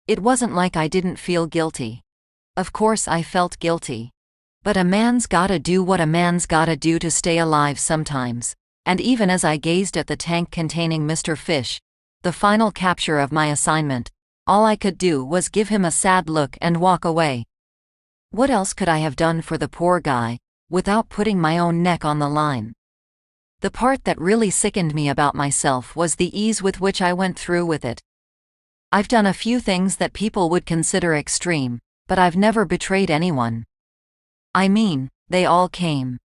It wasn't like I didn't feel guilty. Of course I felt guilty. But a man's gotta do what a man's gotta do to stay alive sometimes. And even as I gazed at the tank containing Mr. Fish, the final capture of my assignment, all I could do was give him a sad look and walk away. What else could I have done for the poor guy, without putting my own neck on the line? The part that really sickened me about myself was the ease with which I went through with it. I've done a few things that people would consider extreme, but I've never betrayed anyone. I mean, they all came.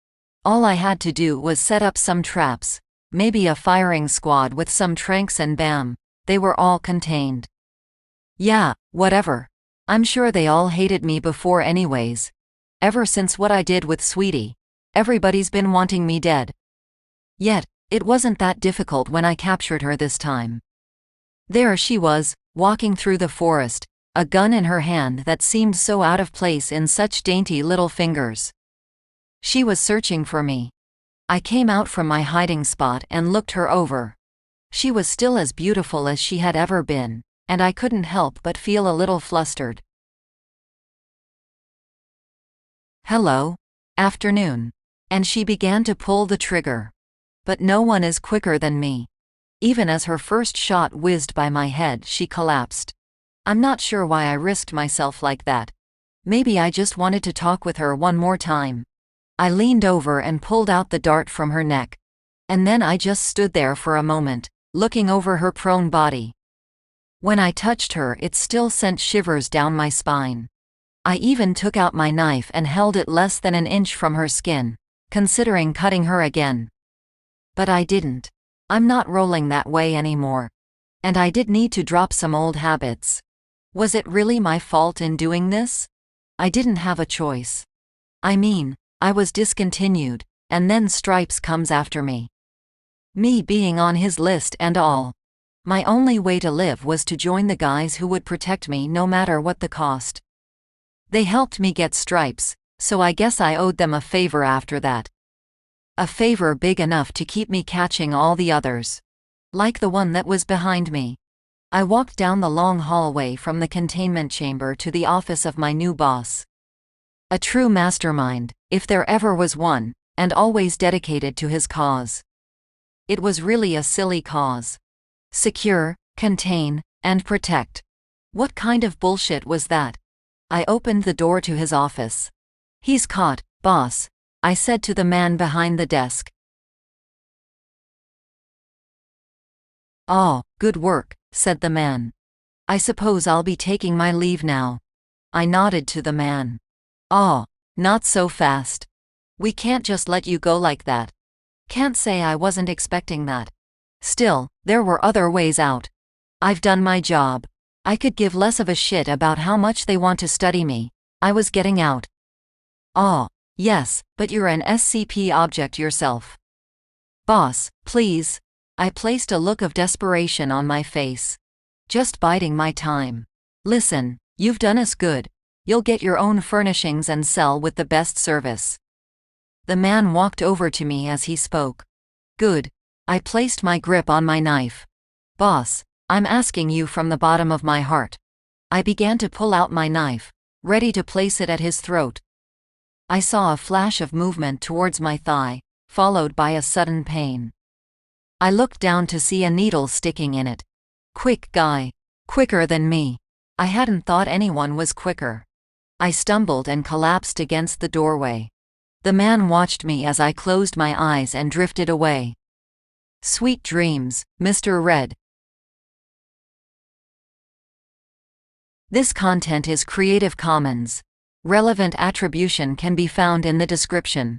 All I had to do was set up some traps, maybe a firing squad with some tranks, and bam, they were all contained. Yeah, whatever. I'm sure they all hated me before anyways. Ever since what I did with Sweetie, everybody's been wanting me dead. Yet, it wasn't that difficult when I captured her this time. There she was, walking through the forest, a gun in her hand that seemed so out of place in such dainty little fingers. She was searching for me. I came out from my hiding spot and looked her over. She was still as beautiful as she had ever been, and I couldn't help but feel a little flustered. Hello. Afternoon. And she began to pull the trigger. But no one is quicker than me. Even as her first shot whizzed by my head, she collapsed. I'm not sure why I risked myself like that. Maybe I just wanted to talk with her one more time. I leaned over and pulled out the dart from her neck. And then I just stood there for a moment, looking over her prone body. When I touched her, it still sent shivers down my spine. I even took out my knife and held it less than an inch from her skin, considering cutting her again. But I didn't. I'm not rolling that way anymore. And I did need to drop some old habits. Was it really my fault in doing this? I didn't have a choice. I mean, I was discontinued, and then Stripes comes after me. Me being on his list and all. My only way to live was to join the guys who would protect me no matter what the cost. They helped me get Stripes, so I guess I owed them a favor after that. A favor big enough to keep me catching all the others. Like the one that was behind me. I walked down the long hallway from the containment chamber to the office of my new boss. A true mastermind, if there ever was one, and always dedicated to his cause. It was really a silly cause. Secure, contain, and protect. What kind of bullshit was that? I opened the door to his office. He's caught, boss, I said to the man behind the desk. Oh, good work, said the man. I suppose I'll be taking my leave now. I nodded to the man. Oh, not so fast. We can't just let you go like that. Can't say I wasn't expecting that. Still, there were other ways out. I've done my job. I could give less of a shit about how much they want to study me. I was getting out. Oh, yes, but you're an SCP object yourself. Boss, please. I placed a look of desperation on my face. Just biding my time. Listen, you've done us good. You'll get your own furnishings and sell with the best service. The man walked over to me as he spoke. Good. I placed my grip on my knife. Boss, I'm asking you from the bottom of my heart. I began to pull out my knife, ready to place it at his throat. I saw a flash of movement towards my thigh, followed by a sudden pain. I looked down to see a needle sticking in it. Quick guy. Quicker than me. I hadn't thought anyone was quicker. I stumbled and collapsed against the doorway. The man watched me as I closed my eyes and drifted away. Sweet dreams, Mr. Red. This content is Creative Commons. Relevant attribution can be found in the description.